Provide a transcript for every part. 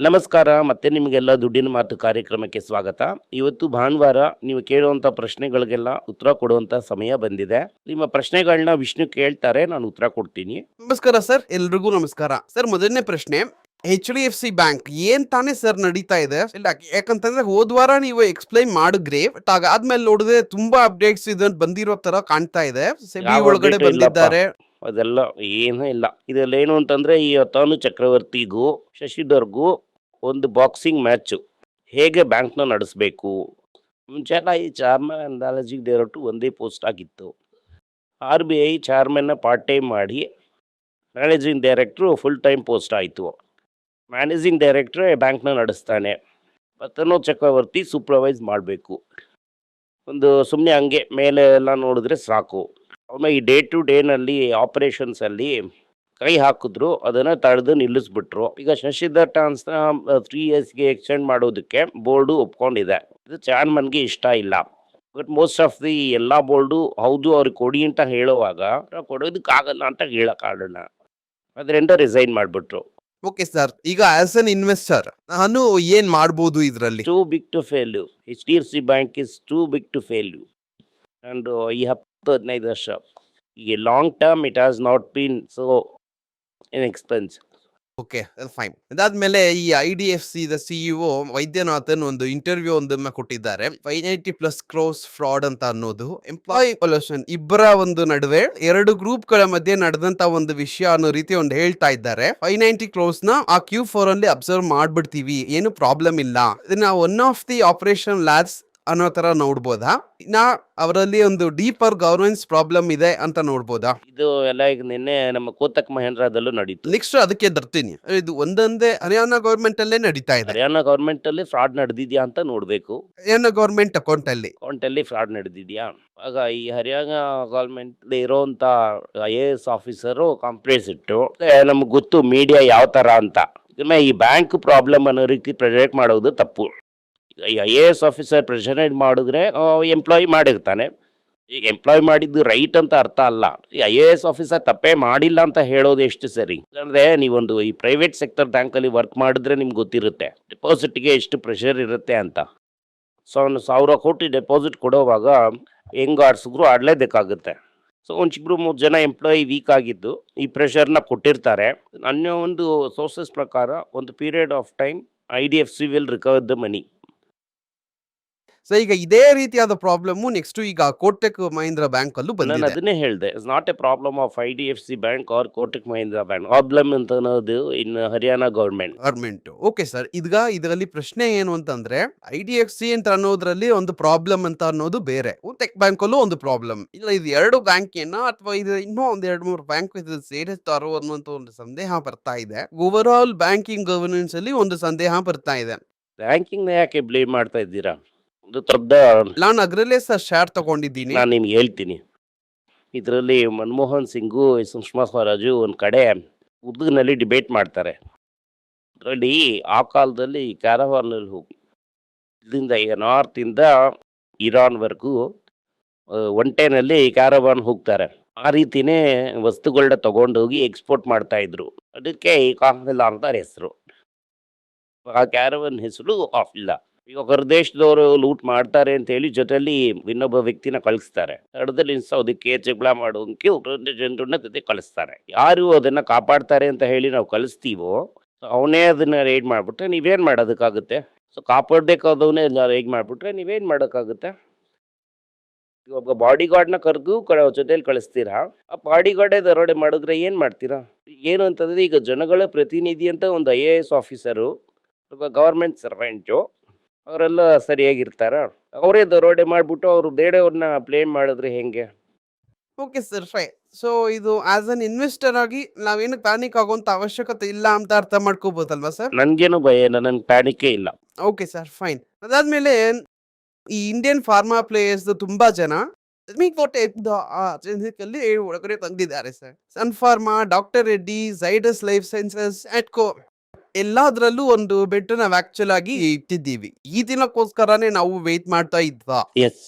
ನಮಸ್ಕಾರ. ಮತ್ತೆ ನಿಮಗೆಲ್ಲ ದುಡ್ಡಿನ ಮಾತು ಕಾರ್ಯಕ್ರಮಕ್ಕೆ ಸ್ವಾಗತ. ಇವತ್ತು ಭಾನುವಾರ. ನೀವು ಕೇಳುವಂಥ ಪ್ರಶ್ನೆಗಳಿಗೆಲ್ಲ ಉತ್ತರ ಕೊಡುವಂಥ ಸಮಯ ಬಂದಿದೆ. ನಿಮ್ಮ ಪ್ರಶ್ನೆಗಳನ್ನ ವಿಷ್ಣು ಕೇಳ್ತಾರೆ, ನಾನು ಉತ್ತರ ಕೊಡ್ತೀನಿ. ನಮಸ್ಕಾರ ಸರ್, ಎಲ್ರಿಗೂ ನಮಸ್ಕಾರ. ಸರ್, ಮೊದಲನೇ ಪ್ರಶ್ನೆ, HDFC ಬ್ಯಾಂಕ್ ಏನ್ ತಾನೇ ಸರ್ ನಡೀತಾ ಇದೆ? ಇಲ್ಲ, ಯಾಕಂತಂದ್ರೆ ಹೋದ್ವಾರ ನೀವು ಎಕ್ಸ್ಪ್ಲೈನ್ ಮಾಡಿದ್ರಿ, ಬಟ್ ಆದ್ಮೇಲೆ ನೋಡಿದ್ರೆ ತುಂಬಾ ಅಪ್ಡೇಟ್ಸ್ ಇದನ್ನ ಬಂದಿರೋ ತರ ಕಾಣ್ತಾ ಇದೆ. ಸೆಬಿ ಯಾವ ಒಳಗಡೆ update ಇಲ್ಲಪ್ಪ. ಬಂದಿದ್ದಾರೆ. ಅದೆಲ್ಲ ಏನೂ ಇಲ್ಲ. ಇದರಲ್ಲಿ ಏನು ಅಂತಂದ್ರೆ, ಈ ಅತಾನು ಚಕ್ರವರ್ತಿಗೂ ಶಶಿಧರ್ಗೂ ಒಂದು ಬಾಕ್ಸಿಂಗ್ ಮ್ಯಾಚು. ಹೇಗೆ ಬ್ಯಾಂಕ್ನ ನಡೆಸಬೇಕು. ಮುಂಚೆಲ್ಲ ಈ ಚೇರ್ಮನ್ ಅಂದಾಲಜಿಗೆ ಡೈರೆಕ್ಟು ಒಂದೇ ಪೋಸ್ಟ್ ಆಗಿತ್ತು. RBI ಚೇರ್ಮನ್ನ ಪಾರ್ಟ್ ಟೈಮ್ ಮಾಡಿ ಮ್ಯಾನೇಜಿಂಗ್ ಡೈರೆಕ್ಟ್ರು ಫುಲ್ ಟೈಮ್ ಪೋಸ್ಟ್ ಆಯಿತು. ಮ್ಯಾನೇಜಿಂಗ್ ಡೈರೆಕ್ಟ್ರೇ ಬ್ಯಾಂಕ್ನ ನಡೆಸ್ತಾನೆ. ಅತನು ಚಕ್ರವರ್ತಿ ಸೂಪರ್ವೈಸ್ ಮಾಡಬೇಕು. ಒಂದು ಸುಮ್ಮನೆ ಹಂಗೆ ಮೇಲೆ ಎಲ್ಲ ನೋಡಿದ್ರೆ ಸಾಕು. ಆಮೇಲೆ ಈ ಡೇ ಟು ಡೇನಲ್ಲಿ ಆಪರೇಷನ್ಸಲ್ಲಿ ಕೈ ಹಾಕಿದ್ರು, ಅದನ್ನು ತಡೆದು ನಿಲ್ಲಿಸ್ಬಿಟ್ರು. ಈಗ ಶಶಿಧರ್ ಟ್ರಾನ್ಸ್ನ 3 ಇಯರ್ಸ್ಗೆ ಎಕ್ಸ್ಟೆಂಡ್ ಮಾಡೋದಕ್ಕೆ ಬೋರ್ಡು ಒಪ್ಕೊಂಡಿದೆ. ಇದು ಚೇರ್ಮನ್ಗೆ ಇಷ್ಟ ಇಲ್ಲ. ಬಟ್ ಮೋಸ್ಟ್ ಆಫ್ ದಿ ಎಲ್ಲ ಬೋರ್ಡು ಹೌದು ಅವ್ರಿಗೆ ಕೊಡಿ ಅಂತ ಹೇಳುವಾಗ ಕೊಡೋದಕ್ಕಾಗಲ್ಲ ಅಂತ ಹೇಳೋಕ್ಕಾಗಲ್ಲ. ಅದರಿಂದ ರಿಸೈನ್ ಮಾಡಿಬಿಟ್ರು. ಓಕೆ ಸರ್, ಈಗ ಆಸ್ ಅನ್ ಇನ್ವೆಸ್ಟರ್ ನಾನು ಏನ್ ಮಾಡ್ಬೋದು ಇದ್ರಲ್ಲಿ? Too big to fail you. HDFC Bank is too big to fail you. And ಈ 10-15 ವರ್ಷ ಈ long term it has not been so inexpensive. Okay, fine. ಅದಾದ್ಮೇಲೆ ಈ IDFC CEO ವೈದ್ಯನಾಥನ್ ಒಂದು ಇಂಟರ್ವ್ಯೂ ಒಂದನ್ನ ಕೊಟ್ಟಿದ್ದಾರೆ. 590+ ಕ್ರೋಸ್ ಫ್ರಾಡ್ ಅಂತ ಅನ್ನೋದು ಎಂಪ್ಲಾಯಿ ಪೊಲ್ಯೂಷನ್ ಇಬ್ಬರ ಒಂದು ನಡುವೆ ಎರಡು ಗ್ರೂಪ್ ಗಳ ಮಧ್ಯೆ ನಡೆದಂತ ಒಂದು ವಿಷಯ ಅನ್ನೋ ರೀತಿ ಒಂದು ಹೇಳ್ತಾ ಇದ್ದಾರೆ. 590 ಕ್ರೋಸ್ ನ ಆ Q4 ಅಲ್ಲಿ ಅಬ್ಸರ್ವ್ ಮಾಡ್ಬಿಡ್ತೀವಿ, ಏನು ಪ್ರಾಬ್ಲಮ್ ಇಲ್ಲ. ಇದನ್ನ one of the operation labs ಅನ್ನೋ ತರ ನೋಡ್ಬೋದಾ? ಇನ್ನ ಅವರಲ್ಲಿ ಒಂದು ಡೀಪರ್ ಗವರ್ನೆನ್ಸ್ ಪ್ರಾಬ್ಲಮ್ ಇದೆ ಅಂತ ನೋಡ್ಬೋದಾ? ಇದು ಎಲ್ಲ ಈಗ ನಿನ್ನೆ ನಮ್ಮ ಕೋತಕ್ ಮಹೇಂದ್ರದಲ್ಲೂ ನಡೀತು. ನೆಕ್ಸ್ಟ್ ಅದಕ್ಕೆ ಬರ್ತೀನಿ. ಇದು ಒಂದೊಂದೇ ಹರಿಯಾಣ ಗವರ್ಮೆಂಟ್ ಅಲ್ಲೇ ನಡೀತಾ ಇದೆ. ಹರಿಯಾಣ ಗೌರ್ಮೆಂಟ್ ಅಲ್ಲಿ ಫ್ರಾಡ್ ನಡೆದಿದ್ಯಾ ಅಂತ ನೋಡ್ಬೇಕು. ಹರಿಯಾಣ ಗವರ್ಮೆಂಟ್ ಅಕೌಂಟ್ ಅಲ್ಲಿ ಫ್ರಾಡ್ ನಡೆದಿದ್ಯಾ? ಆಗ ಈ ಹರಿಯಾಣ ಗೌರ್ಮೆಂಟ್ ಇರೋಂಥ IAS ಆಫೀಸರು ಕಂಪ್ಲೇಂಟ್ಸ್ ಇಟ್ಟು ನಮ್ಗೆ ಗೊತ್ತು ಮೀಡಿಯಾ ಯಾವ ಥರ ಅಂತ. ಇದನ್ನ ಈ ಬ್ಯಾಂಕ್ ಪ್ರಾಬ್ಲಮ್ ಅನ್ನೋ ರೀತಿ ಪ್ರೆಸೆಂಟ್ ಮಾಡೋದು ತಪ್ಪು. ಈಗ ಈ IAS ಆಫೀಸರ್ ಪ್ರೆಸೆಂಟ್ ಮಾಡಿದ್ರೆ ಎಂಪ್ಲಾಯಿ ಮಾಡಿರ್ತಾನೆ. ಈಗ ಎಂಪ್ಲಾಯ್ ಮಾಡಿದ್ದು ರೈಟ್ ಅಂತ ಅರ್ಥ ಅಲ್ಲ. ಈ IAS ಆಫೀಸರ್ ತಪ್ಪೇ ಮಾಡಿಲ್ಲ ಅಂತ ಹೇಳೋದು ಎಷ್ಟು ಸರಿ? ಅಂದರೆ ನೀವೊಂದು ಈ ಪ್ರೈವೇಟ್ ಸೆಕ್ಟರ್ ಬ್ಯಾಂಕಲ್ಲಿ ವರ್ಕ್ ಮಾಡಿದ್ರೆ ನಿಮ್ಗೆ ಗೊತ್ತಿರುತ್ತೆ ಡೆಪಾಸಿಟ್ಗೆ ಎಷ್ಟು ಪ್ರೆಷರ್ ಇರುತ್ತೆ ಅಂತ. ಸೊ 1,000 ಕೋಟಿ ಡೆಪಾಸಿಟ್ ಕೊಡೋವಾಗ ಹೆಂಗೆ ಆಡಿಸಿದ್ರು ಆಡಲೇಬೇಕಾಗುತ್ತೆ. ಸೊ ಒಂದು 2-3 ಜನ ಎಂಪ್ಲಾಯಿ ವೀಕ್ ಆಗಿದ್ದು ಈ ಪ್ರೆಷರ್ನ ಕೊಟ್ಟಿರ್ತಾರೆ. ನನ್ನ ಒಂದು ಸೋರ್ಸಸ್ ಪ್ರಕಾರ ಒಂದು period of time IDFC will recover the money. So ಈಗ ಇದೇ ರೀತಿಯಾದ ಪ್ರಾಬ್ಲಮ್ ನೆಕ್ಸ್ಟ್ ಈಗ ಕೋಟಕ್ ಮಹೀಂದ್ರ ಬ್ಯಾಂಕ್ ಅಲ್ಲೂ ನಾನು ಬಂದಿದೆ. ಅದನ್ನೇ ಹೇಳಿದೆ, it's not a problem of IDFC bank or Kotak Mahindra bank. Problem ಅಂತ ಅನ್ನೋದು in Haryana government. Okay sir, ಈಗ ಇದರಲ್ಲಿ ಪ್ರಶ್ನೆ ಏನು ಅಂತಂದ್ರೆ IDFC ಅಂತ ಅನ್ನೋದ್ರಲ್ಲಿ ಒಂದು ಪ್ರಾಬ್ಲಮ್ ಅಂತ ಅನ್ನೋದು ಬೇರೆ, ಕೋಟಕ್ ಬ್ಯಾಂಕ್ ಅಲ್ಲೂ ಒಂದು ಪ್ರಾಬ್ಲಮ್ ಇಲ್ಲ. ಇದು ಎರಡು ಬ್ಯಾಂಕ್ ಏನ ಅಥವಾ ಇದು ಇನ್ನೂ ಒಂದ್ 2-3 ಬ್ಯಾಂಕ್ ಇದು ಸೇರಿಸ್ತಾರೋ ಅನ್ನುವಂತ ಒಂದು ಸಂದೇಹ ಬರ್ತಾ ಇದೆ. ಓವರ್ ಆಲ್ ಬ್ಯಾಂಕಿಂಗ್ ಗವರ್ನೆನ್ಸ್ ಅಲ್ಲಿ ಒಂದು ಸಂದೇಹ ಬರ್ತಾ ಇದೆ. ಬ್ಯಾಂಕಿಂಗ್ನ ಯಾಕೆ ಬ್ಲೇಮ್ ಮಾಡ್ತಾ ಇದ್ದೀರಾ? ಒಂದು ದೊಡ್ಡ ನಾನು ಅದ್ರಲ್ಲೇ ಸರ್ ಶೇರ್ ತಗೊಂಡಿದ್ದೀನಿ. ನಾನು ನಿಮ್ಗೆ ಹೇಳ್ತೀನಿ. ಇದರಲ್ಲಿ ಮನಮೋಹನ್ ಸಿಂಗು ಸುಷ್ಮಾ ಸ್ವರಾಜು ಒಂದು ಕಡೆ ಉರ್ದುನಲ್ಲಿ ಡಿಬೇಟ್ ಮಾಡ್ತಾರೆ. ಅದರಲ್ಲಿ ಆ ಕಾಲದಲ್ಲಿ ಕ್ಯಾರವಾನಲ್ಲಿ ಹೋಗಿ ಇಲ್ಲಿಂದ ನಾರ್ತಿಂದ ಇರಾನ್ವರೆಗೂ ಒಂಟೆನಲ್ಲಿ ಕ್ಯಾರವಾನ್ ಹೋಗ್ತಾರೆ. ಆ ರೀತಿನೇ ವಸ್ತುಗಳನ್ನ ತಗೊಂಡೋಗಿ ಎಕ್ಸ್ಪೋರ್ಟ್ ಮಾಡ್ತಾ ಇದ್ರು. ಅದಕ್ಕೆ ಈ ಕಾಫಿಲ್ಲ ಅಂತ ಹೆಸರು. ಆ ಕ್ಯಾರವನ್ ಹೆಸರು ಆಫಿಲ್ಲ. ಈಗ ಹೊರದೇಶದವರು ಲೂಟ್ ಮಾಡ್ತಾರೆ ಅಂತ ಹೇಳಿ ಜೊತೆಲಿ ಇನ್ನೊಬ್ಬ ವ್ಯಕ್ತಿನ ಕಳಿಸ್ತಾರೆ. ತಡದಲ್ಲಿ ಅದಕ್ಕೆ ಜಗಳ ಮಾಡೋದಕ್ಕೆ ಜನರನ್ನ ಜೊತೆ ಕಳಿಸ್ತಾರೆ. ಯಾರು ಅದನ್ನ ಕಾಪಾಡ್ತಾರೆ ಅಂತ ಹೇಳಿ ನಾವು ಕಳಿಸ್ತೀವೋ ಅವನೇ ಅದನ್ನ ರೈಡ್ ಮಾಡ್ಬಿಟ್ರೆ ನೀವೇನ್ ಮಾಡೋದಕ್ಕಾಗುತ್ತೆ? ಸೊ ಕಾಪಾಡಬೇಕಾದವನೇ ರೈಡ್ ಮಾಡ್ಬಿಟ್ರೆ ನೀವೇನ್ ಮಾಡೋಕ್ಕಾಗುತ್ತೆ? ಒಬ್ಬ ಬಾಡಿ ಗಾರ್ಡ್ನ ಕರೆದು ಜೊತೆಲಿ ಕಳಿಸ್ತೀರಾ, ಆ ಬಾಡಿ ಗಾರ್ಡೇ ದರೋಡೆ ಮಾಡಿದ್ರೆ ಏನ್ ಮಾಡ್ತೀರಾ? ಏನು ಅಂತಂದ್ರೆ ಈಗ ಜನಗಳ ಪ್ರತಿನಿಧಿ ಅಂತ ಒಂದು IAS ಆಫೀಸರು, ಗವರ್ಮೆಂಟ್ ಸರ್ವೆಂಟು, ಅವರೆಲ್ಲ ಸರಿಯಾಗಿರ್ತಾರ? ಅವರೇ ದರೋಡೆ ಮಾಡ್ಬಿಟ್ಟು ಅವರು ಬೇರೆಯವ್ರನ್ನ ಬ್ಲೇಮ್ ಮಾಡಿದ್ರೆ ಹೆಂಗೆ? Okay sir, fine. ಸೊ ಇದು ಆಸ್ ಅನ್ ಇನ್ವೆಸ್ಟರ್ ಆಗಿ ನಾವೇನು ಪ್ಯಾನಿಕ್ ಆಗುವಂತ ಅವಶ್ಯಕತೆ ಇಲ್ಲ ಅಂತ ಅರ್ಥ ಮಾಡ್ಕೋಬಹುದಲ್ವಾ ಸರ್? ನನ್ಗೇನು ಭಯ ಇಲ್ಲ, ನನ್ ಪ್ಯಾನಿಕೇ ಇಲ್ಲ. Okay sir, fine. ಅದಾದ್ಮೇಲೆ ಈ ಇಂಡಿಯನ್ ಫಾರ್ಮಾ ಪ್ಲೇಯರ್ಸ್ ತುಂಬಾ ಜನ ಅಲ್ಲಿ ಒಳಗಡೆ ತಂದಿದ್ದಾರೆ sir. Sun Pharma, doctor Reddy, Zydus life sciences, ಅಟ್ಕೋ ಎಲ್ಲಾದ್ರಲ್ಲೂ ಒಂದು ಬೆಟ್ ನಾವ್ ಆಕ್ಚುಲ್ ಆಗಿ ಇಟ್ಟಿದ್ದೀವಿ. ಈ ದಿನಕ್ಕೋಸ್ಕರನೇ ನಾವು ವೇಟ್ ಮಾಡ್ತಾ ಇದ್ವಾ? ಎಸ್.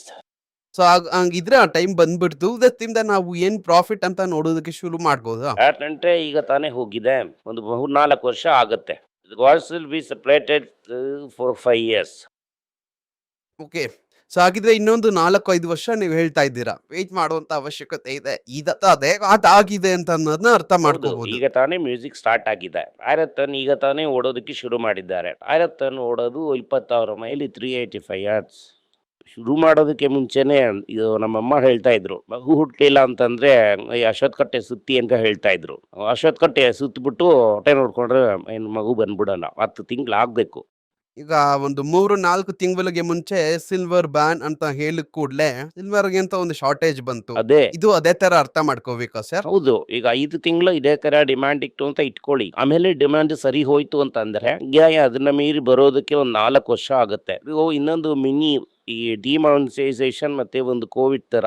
ಸೊ ಹಂಗಿದ್ರೆ ಆ ಟೈಮ್ ಬಂದ್ಬಿಡ್ತು. ಇದರಿಂದ ನಾವು ಏನ್ ಪ್ರಾಫಿಟ್ ಅಂತ ನೋಡೋದಕ್ಕೆ ಶುರು ಮಾಡ್ಬೋದಾ? ಯಾಕಂದ್ರೆ ಈಗ ತಾನೇ ಹೋಗಿದೆ, ಒಂದು 3-4 ವರ್ಷ ಆಗತ್ತೆ. The gods will be separated for 5 years. Okay. So ಹಾಗಿದ್ರೆ ಇನ್ನೊಂದು 4-5 ವರ್ಷ ನೀವು ಹೇಳ್ತಾ ಇದ್ದೀರಾ. ವೇಟ್ ಮಾಡುವಂತ ಅವಶ್ಯಕತೆ ಇದೆ. ಅದೇ ಅದಾಗಿದೆ ಅಂತ ಅನ್ನೋದನ್ನ ಅರ್ಥ ಹೌದು, ಮಾಡ್ಕೋಬಹುದು. ಈಗ ತಾನೇ ಮ್ಯೂಸಿಕ್ ಸ್ಟಾರ್ಟ್ ಆಗಿದೆ. ಐರತ್ತನ್ ಈಗ ತಾನೇ ಓಡೋದಕ್ಕೆ ಶುರು ಮಾಡಿದ್ದಾರೆ. ಐರತ್ತನ್ ಓಡೋದು 20,000 ಮೈಲಿ 385 yards. ಶುರು ಮಾಡೋದಕ್ಕೆ ಮುಂಚೆನೆ ಇದು ನಮ್ಮಮ್ಮ ಹೇಳ್ತಾ ಇದ್ರು, ಮಗು ಹುಟ್ಟಲಿಲ್ಲ ಅಂತಂದ್ರೆ ಈ ಅಶ್ವತ್ಥಕಟ್ಟೆ ಸುತ್ತಿ ಅಂತ ಹೇಳ್ತಾ ಇದ್ರು. ಅಶ್ವತ್ಥಕಟ್ಟೆ ಸುತ್ತಬಿಟ್ಟು ಹೊಟ್ಟೆ ನೋಡ್ಕೊಂಡ್ರೆ ಏನು ಮಗು ಬಂದ್ಬಿಡಲ್ಲ, 10 ತಿಂಗಳು ಆಗ್ಬೇಕು. ಈಗ ಒಂದು 3-4 ತಿಂಗಳಿಗೆ ಮುಂಚೆ ಸಿಲ್ವರ್ ಬ್ಯಾನ್ ಅಂತ ಹೇಳಿದ ಕೂಡಲೇ ಸಿಲ್ವರ್ಗೆ ಅಂತ ಒಂದು ಶಾರ್ಟೇಜ್ ಬಂತು. ಅದೇ ಇದು ಅದೇ ತರ ಅರ್ಥ ಮಾಡ್ಕೋಬೇಕಾ ಸರ್? ಹೌದು, ಈಗ 5 ತಿಂಗಳು ಇದೇ ತರ ಡಿಮ್ಯಾಂಡ್ ಇತ್ತು ಅಂತ ಇಟ್ಕೊಳ್ಳಿ. ಆಮೇಲೆ ಡಿಮ್ಯಾಂಡ್ ಸರಿ ಹೋಯ್ತು ಅಂತಂದ್ರೆ ಅದನ್ನ ಮೀರಿ ಬರೋದಕ್ಕೆ ಒಂದು 4 ವರ್ಷ ಆಗುತ್ತೆ. ಇದು ಇನ್ನೊಂದು ಮಿನಿ ಈ ಡಿಮಾನಿಟೈಸೇಷನ್ ಮತ್ತೆ ಒಂದು ಕೋವಿಡ್ ತರ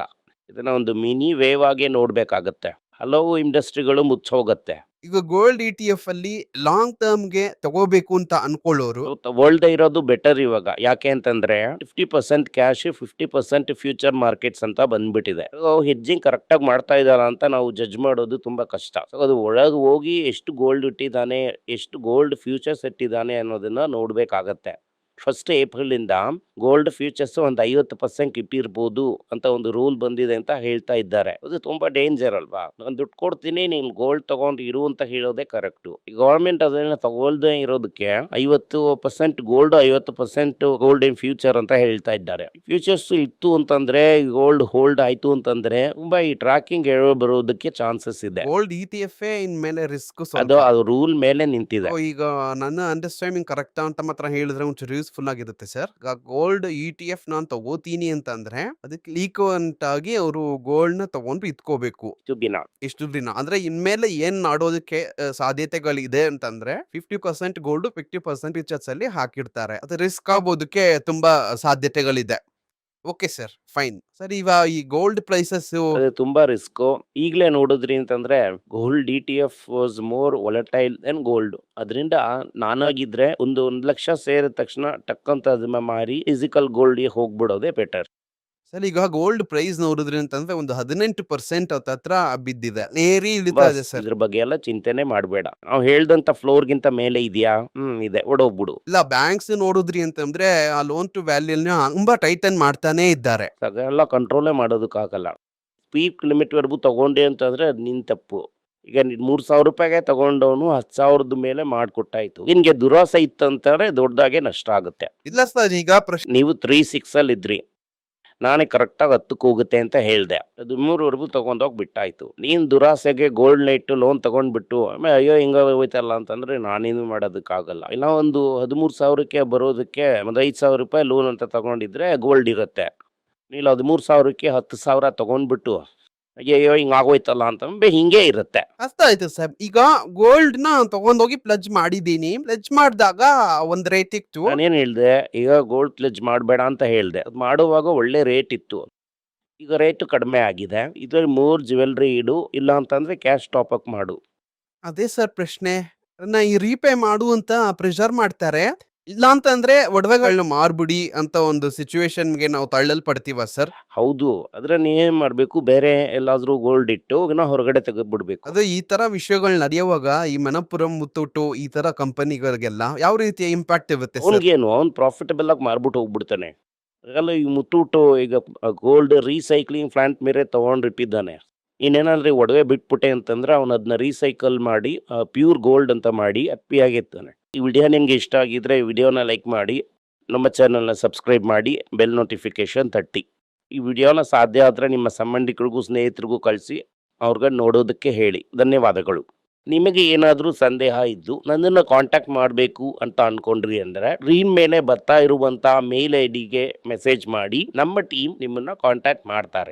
ಇದನ್ನ ಒಂದು ಮಿನಿ ವೇವ್ ಆಗಿ ನೋಡ್ಬೇಕಾಗತ್ತೆ. ಹಲವು ಇಂಡಸ್ಟ್ರಿಗಳು ಮುಚ್ಚೋಗತ್ತೆ. ಈಗ ಗೋಲ್ಡ್ ETF ಅಲ್ಲಿ ಲಾಂಗ್ ಟರ್ಮ್ಗೆ ತಗೋಬೇಕು ಅಂತ ಅನ್ಕೊಳ್ಳೋರು ತಗೊಳ್ದೇ ಇರೋದು ಬೆಟರ್ ಇವಾಗ. ಯಾಕೆ ಅಂತಂದ್ರೆ 50% ಕ್ಯಾಶ್, 50% ಫ್ಯೂಚರ್ ಮಾರ್ಕೆಟ್ಸ್ ಅಂತ ಬಂದ್ಬಿಟ್ಟಿದೆ. ಹೆಜ್ಜಿಂಗ್ ಕರೆಕ್ಟ್ ಆಗಿ ಮಾಡ್ತಾ ಇದಾರ ಅಂತ ನಾವು ಜಡ್ಜ್ ಮಾಡೋದು ತುಂಬಾ ಕಷ್ಟ. ಸೊ ಅದು ಒಳಗೆ ಹೋಗಿ ಎಷ್ಟು ಗೋಲ್ಡ್ ಇಟ್ಟಿದ್ದಾನೆ, ಎಷ್ಟು ಗೋಲ್ಡ್ ಫ್ಯೂಚರ್ಸ್ ಇಟ್ಟಿದ್ದಾನೆ ಅನ್ನೋದನ್ನ ನೋಡ್ಬೇಕಾಗತ್ತೆ. 1 ಏಪ್ರಿಲಿಂದ ಗೋಲ್ಡ್ ಫ್ಯೂಚರ್ಸ್ ಒಂದು 50% ಇಟ್ಟಿರ್ಬೋದು ಅಂತ ಒಂದು ರೂಲ್ ಬಂದಿದೆ ಅಂತ ಹೇಳ್ತಾ ಇದ್ದಾರೆ. ಅದು ತುಂಬಾ ಡೇಂಜರ್ ಅಲ್ವಾ? ನಾನು ದುಡ್ಡು ಕೊಡ್ತೀನಿ, ನೀನ್ ಗೋಲ್ಡ್ ತಗೊಂಡು ಇರು ಅಂತ ಹೇಳೋದೇ ಕರೆಕ್ಟ್. ಗವರ್ಮೆಂಟ್ ಅದನ್ನ ತಗೊಳ್ದೇ ಇರೋದಕ್ಕೆ 50% ಗೋಲ್ಡ್, 50% ಗೋಲ್ಡ್ ಇನ್ ಫ್ಯೂಚರ್ ಅಂತ ಹೇಳ್ತಾ ಇದ್ದಾರೆ. ಫ್ಯೂಚರ್ಸ್ ಇತ್ತು ಅಂತಂದ್ರೆ, ಗೋಲ್ಡ್ ಹೋಲ್ಡ್ ಆಯ್ತು ಅಂತಂದ್ರೆ ತುಂಬಾ ಈ ಟ್ರ್ಯಾಕಿಂಗ್ ಎರರ್ ಬರೋದಕ್ಕೆ ಚಾನ್ಸಸ್ ಇದೆ. ಗೋಲ್ಡ್ ETF ಇನ್ ಮೇಲೆ ರಿಸ್ಕ್ ಅದು ರೂಲ್ ಮೇಲೆ ನಿಂತಿದೆ. ಈಗ ನನ್ನ ಅಂಡರ್ಸ್ಟ್ಯಾಂಡಿಂಗ್ ಕರೆಕ್ಟ್ ಅಂತ ಮಾತ್ರ ಹೇಳಿದ್ರೆ ಒಂಚೂರು ಯೂಸ್ಫುಲ್ ಆಗಿರುತ್ತೆ ಸರ್. ಗೋಲ್ಡ್ ETF ನಾನು ತಗೋತೀನಿ ಅಂತಂದ್ರೆ ಅದಕ್ಕೆ ಈಕ್ವಲೆಂಟ್ ಆಗಿ ಅವರು ಗೋಲ್ಡ್ ನ ತಗೊಂಡು ಇಟ್ಕೋಬೇಕು ಇಷ್ಟು ದಿನ. ಅಂದ್ರೆ ಇನ್ಮೇಲೆ ಏನ್ ಮಾಡೋದಕ್ಕೆ ಸಾಧ್ಯತೆಗಳಿದೆ ಅಂತಂದ್ರೆ 50% ಗೋಲ್ಡ್, 50% ಫ್ಯೂಚರ್ಸ್ ಅಲ್ಲಿ ಹಾಕಿರ್ತಾರೆ. ಅದು ರಿಸ್ಕ್ ಆಗೋದಕ್ಕೆ ತುಂಬಾ ಸಾಧ್ಯತೆಗಳಿದೆ. Okay sir, fine sir. ಇವಾಗ ಈ ಗೋಲ್ಡ್ ಪ್ರೈಸಸ್ ಅದು ತುಂಬಾ ರಿಸ್ಕ್. ಈಗಲೇ ನೋಡಿದ್ರಿ ಅಂತಂದ್ರೆ gold ETF was more volatile then gold. ಅದರಿಂದ ನಾನಾಗಿದ್ರೆ ಒಂದು 1 ಲಕ್ಷ ಸೇರಿದ ತಕ್ಷಣ ಟಕ್ಕಂತ ಅದನ್ನ ಮಾರಿ ಫಿಸಿಕಲ್ ಗೋಲ್ಡ್ ಗೆ ಹೋಗ್ಬಿಡೋದೇ ಬೆಟರ್. ಸರ್ ಈಗ ಗೋಲ್ಡ್ ಪ್ರೈಸ್ ನೋಡಿದ್ರಿ ಅಂತಂದ್ರೆ ಒಂದು 18% ಹತ್ರ ಬಿದ್ದಿದೆ, ಏರಿ ಇಳಿತಾ ಇದೆ ಸರ್. ಇದ್ರ ಬಗ್ಗೆ ಎಲ್ಲ ಚಿಂತೆನೆ ಮಾಡಬೇಡ. ನಾವು ಹೇಳ್ದಂತ ಫ್ಲೋರ್ ಗಿಂತ ಮೇಲೆ ಇದೆಯಾ? ಇದೆ, ಓಡೋಗ್ಬಿಡು. ಇಲ್ಲ, ಬ್ಯಾಂಕ್ಸ್ ನೋಡಿದ್ರಿ ಅಂತಂದ್ರೆ ಆ ಲೋನ್ ಟು ವ್ಯಾಲ್ಯೂ ತುಂಬಾ ಟೈಟನ್ ಮಾಡ್ತಾನೆ ಇದ್ದಾರೆ. ಅದೆಲ್ಲ ಕಂಟ್ರೋಲೇ ಮಾಡೋದಕ್ಕಾಗಲ್ಲ. ಪೀಕ್ ಲಿಮಿಟ್ ವರೆಗೂ ತಗೊಂಡೆ ಅಂತಂದ್ರೆ ಅದು ನಿನ್ ತಪ್ಪು. ಈಗ 3,000 ರೂಪಾಯಿಗೆ ತಗೊಂಡವನು 10,000 ಮೇಲೆ ಮಾಡ್ಕೊಟ್ಟಾಯ್ತು. ನಿನ್ಗೆ ದುರಾಸೆ ಇತ್ತಂತಾರೆ ದೊಡ್ಡದಾಗೆ ನಷ್ಟ ಆಗುತ್ತೆ. ಇಲ್ಲ ಸರ್, ಈಗ ನೀವು 3.6 ಅಲ್ಲಿ ಇದ್ರಿ, ನಾನೇ ಕರೆಕ್ಟಾಗಿ 10ಕ್ಕೆ ಹೋಗುತ್ತೆ ಅಂತ ಹೇಳ್ದೆ. ಅದು 3ವರೆಗೂ ತಗೊಂಡೋಗಿ ಬಿಟ್ಟಾಯ್ತು. ನೀನ್ ದುರಾಸೆಗೆ ಗೋಲ್ಡ್ ನೈಟ್ ಲೋನ್ ತಗೊಂಡ್ಬಿಟ್ಟು ಆಮೇಲೆ ಅಯ್ಯೋ ಹಿಂಗ ಹೋಯ್ತಲ್ಲ ಅಂತಂದ್ರೆ ನಾನೇನು ಮಾಡೋದಕ್ಕಾಗಲ್ಲ. ಇಲ್ಲ ಒಂದು 13,000ಕ್ಕೆ ಬರೋದಕ್ಕೆ ಒಂದು 5,000 ರೂಪಾಯಿ ಲೋನ್ ಅಂತ ತಗೊಂಡಿದ್ರೆ ಗೋಲ್ಡ್ ಇರುತ್ತೆ. ನೀನು 13,000ಕ್ಕೆ 10,000 ತಗೊಂಡ್ಬಿಟ್ಟು ಅಯ್ಯೋ ಹಿಂಗ ಆಗೋಯ್ತಲ್ಲ ಅಂತ ಹಿಂಗೆ ಇರುತ್ತೆ. ಅರ್ಥ ಆಯ್ತು ಸರ್. ಈಗ ಗೋಲ್ಡ್ ನ ತಗೊಂಡೋಗಿ ಪ್ಲಜ್ ಮಾಡಿದೀನಿ. ಪ್ಲಜ್ ಮಾಡಿದಾಗ ಒಂದ್ ರೇಟ್ ಇತ್ತು. ನಾನೇನ್ ಹೇಳ್ದೆ, ಈಗ ಗೋಲ್ಡ್ ಪ್ಲೆಜ್ ಮಾಡಬೇಡ ಅಂತ ಹೇಳ್ದೆ. ಅದು ಮಾಡುವಾಗ ಒಳ್ಳೆ ರೇಟ್ ಇತ್ತು. ಈಗ ರೇಟ್ ಕಡಿಮೆ ಆಗಿದೆ. ಇದ್ರಲ್ಲಿ 3 ಜ್ಯುವೆಲ್ರಿ ಇಡು, ಇಲ್ಲ ಅಂತಂದ್ರೆ ಕ್ಯಾಶ್ ಟಾಪ್ ಅಪ್ ಮಾಡು. ಅದೇ ಸರ್ ಪ್ರಶ್ನೆ. ಈ ರೀಪೇ ಮಾಡು ಅಂತ ಪ್ರೆಷರ್ ಮಾಡ್ತಾರೆ. ಇಲ್ಲ ಅಂತಂದ್ರೆ ಒಡವೆಗಳನ್ನ ಮಾರ್ಬಿಡಿ ಅಂತ ಒಂದು ಸಿಚುವೇಶನ್ಗೆ ನಾವು ತಳ್ಳಲ್ಪಡ್ತೀವ ಸರ್? ಹೌದು, ಆದ್ರೆ ನೀವೇನ್ ಮಾಡ್ಬೇಕು, ಬೇರೆ ಎಲ್ಲಾದ್ರೂ ಗೋಲ್ಡ್ ಇಟ್ಟು ಹೊರಗಡೆ ತೆಗೆದ್ಬಿಡ್ಬೇಕು. ಅದು ಈ ತರ ವಿಷಯಗಳು ನಡೆಯುವಾಗ ಈ ಮನಪುರಂ, ಮುತ್ತೂಟು ಈ ತರ ಕಂಪನಿಗಳಿಗೆಲ್ಲ ಯಾವ ರೀತಿಯ ಇಂಪ್ಯಾಕ್ಟ್ ಇರುತ್ತೆ ಸರ್? ಅವ್ನಿಗೇನು, ಅವ್ನು ಪ್ರಾಫಿಟಬಲ್ ಆಗಿ ಮಾರ್ಬಿಟ್ಟು ಹೋಗ್ಬಿಡ್ತಾನೆ. ಹಾಗಲ್ಲ ಈ ಮುತ್ತೂಟು ಈಗ ಗೋಲ್ಡ್ ರೀಸೈಕ್ಲಿಂಗ್ ಪ್ಲಾಂಟ್ ಮೇಲೆ ತಗೊಂಡಿಟ್ಟಿದ್ದಾನೆ. ಇನ್ನೇನಾದ್ರೆ ಒಡವೆ ಬಿಟ್ಬಿಟ್ಟೆ ಅಂತಂದ್ರೆ ಅವ್ನು ಅದನ್ನ ರೀಸೈಕಲ್ ಮಾಡಿ ಪ್ಯೂರ್ ಗೋಲ್ಡ್ ಅಂತ ಮಾಡಿ ಹ್ಯಾಪಿಯಾಗಿರ್ತಾನೆ. ಈ ವಿಡಿಯೋ ನಿಮ್ಗೆ ಇಷ್ಟ ಆಗಿದ್ರೆ ಈ ವಿಡಿಯೋನ ಲೈಕ್ ಮಾಡಿ, ನಮ್ಮ ಚಾನಲ್ನ ಸಬ್ಸ್ಕ್ರೈಬ್ ಮಾಡಿ, ಬೆಲ್ ನೋಟಿಫಿಕೇಶನ್ ತಟ್ಟಿ. ಈ ವಿಡಿಯೋನ ಸಾಧ್ಯ ಆದರೆ ನಿಮ್ಮ ಸಂಬಂಧಿಕರಿಗೂ ಸ್ನೇಹಿತರಿಗೂ ಕಳಿಸಿ ಅವ್ರಿಗೆ ನೋಡೋದಕ್ಕೆ ಹೇಳಿ. ಧನ್ಯವಾದಗಳು. ನಿಮಗೆ ಏನಾದರೂ ಸಂದೇಹ ಇದ್ದು ನನ್ನನ್ನು ಕಾಂಟ್ಯಾಕ್ಟ್ ಮಾಡಬೇಕು ಅಂತ ಅನ್ಕೊಂಡ್ರಿ ಅಂದರೆ ಸ್ಕ್ರೀನ್ ಮೇಲೆ ಬರ್ತಾ ಇರುವಂಥ ಮೇಲ್ ID ಗೆ ಮೆಸೇಜ್ ಮಾಡಿ, ನಮ್ಮ ಟೀಮ್ ನಿಮ್ಮನ್ನು ಕಾಂಟ್ಯಾಕ್ಟ್ ಮಾಡ್ತಾರೆ.